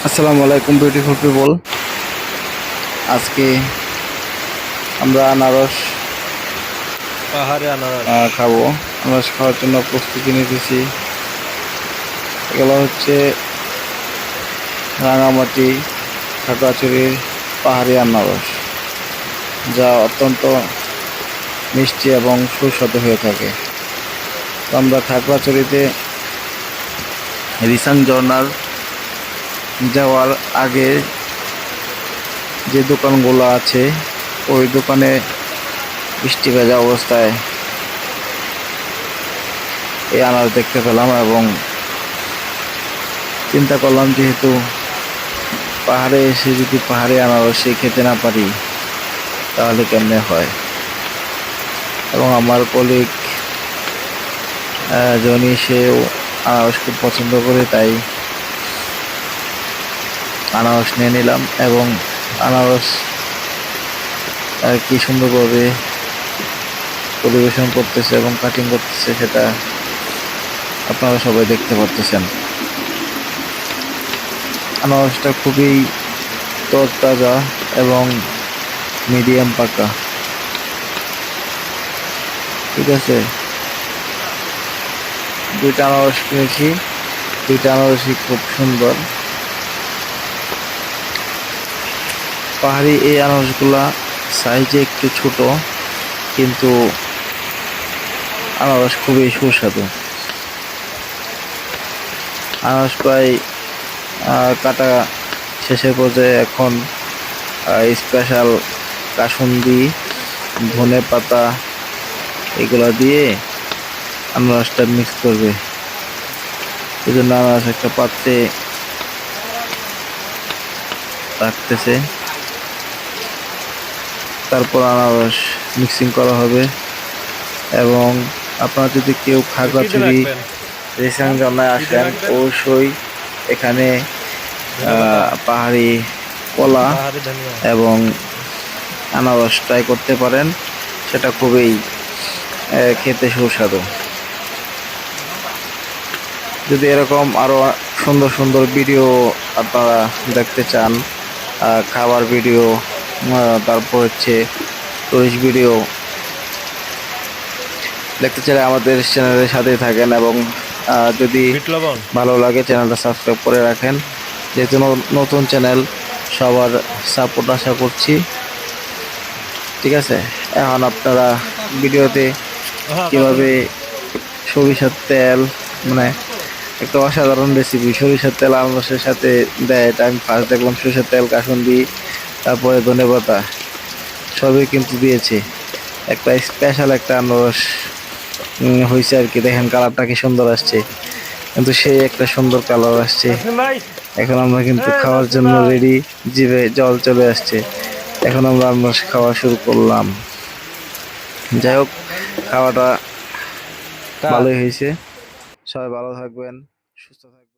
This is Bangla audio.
আসসালামু আলাইকুম বিউটিফুল পিপল। আজকে আমরা আনারস পাহাড়ে আনারস। খাবো। আনারস খাওয়ার জন্য প্রস্তুতি নিতেছি। এগুলো হচ্ছে রাঙামাটি খাগড়াছড়ির পাহাড়ি আনারস, যা অত্যন্ত মিষ্টি এবং সুস্বাদু হয়ে থাকে। তো আমরা খাগড়াছড়িতে রিসান ঝর্ণার যাওয়ার আগে যে দোকানগুলো আছে, ওই দোকানে বৃষ্টি ভেজা অবস্থায় এই আনারস দেখতে পেলাম এবং চিন্তা করলাম, যেহেতু পাহাড়ে এসে যদি পাহাড়ে আনারসই খেতে না পারি তাহলে কেমনে হয়। এবং আমার কলিগ জনি, সেও আনারস খুব পছন্দ করে, তাই আনারস নিয়ে নিলাম। এবং আনারস কি সুন্দরভাবে পরিবেশন করতেছে এবং কাটিং করতেছে, সেটা আপনারা সবাই দেখতে পারতেছেন। আনারসটা খুবই তরতাজা এবং মিডিয়াম পাকা। ঠিক আছে, দুইটা আনারস কিনেছি, দুইটা আনারসই খুব সুন্দর। পাহাড়ি এই আনারসগুলা সাইজে একটু ছোট, কিন্তু আনারস খুবই সুস্বাদু। আনারস প্রায় কাটা শেষের পর্যায়ে এখন স্পেশাল কাসুন্দি, ধনে পাতা এগুলা দিয়ে আনারসটা মিক্স করবে। এই জন্য আনারস একটা পাত্রে রাখতেছে, তারপর আনারস মিক্সিং করা হবে। এবং আপনারা যদি কেউ খাগড়াছড়ি রাখবেন রিসান ঝর্ণায় আসেন, অবশ্যই এখানে পাহাড়ি কলা পাহাড়ে ধনিয়া। এবং আনারস ট্রাই করতে পারেন। সেটা খুবই খেতে সুস্বাদু। যদি এরকম আরো সুন্দর সুন্দর ভিডিও আপনারা দেখতে চান, খাবার ভিডিও, তারপর হচ্ছে টুরিস্ট ভিডিও দেখতে চাইলে আমাদের চ্যানেলের সাথেই থাকেন। এবং যদি বিট লবণ। ভালো লাগে চ্যানেলটা সাবস্ক্রাইব করে রাখেন। যেহেতু নতুন চ্যানেল, সবার সাপোর্ট আশা করছি। ঠিক আছে, এখন আপনারা ভিডিওতে কিভাবে সরিষার তেল, মানে একটা অসাধারণ রেসিপি, সরিষার তেল আনারসের সাথে দেয়, এটা আমি ফার্স্ট দেখলাম। সরিষার তেল, কাসুন্দি, তারপরে ধনেপাতা সবই কিন্তু দিয়েছে। একটা স্পেশাল একটা আনারস হয়েছে আর কি। দেখেন কালারটা কি সুন্দর আসছে, কিন্তু সেই একটা সুন্দর কালার আসছে। এখন আমরা কিন্তু খাওয়ার জন্য রেডি, জিভে জল চলে আসছে। এখন আমরা আনারস খাওয়া শুরু করলাম। যাই হোক, খাওয়াটা ভালোই হয়েছে। সবাই ভালো থাকবেন, সুস্থ থাকবেন।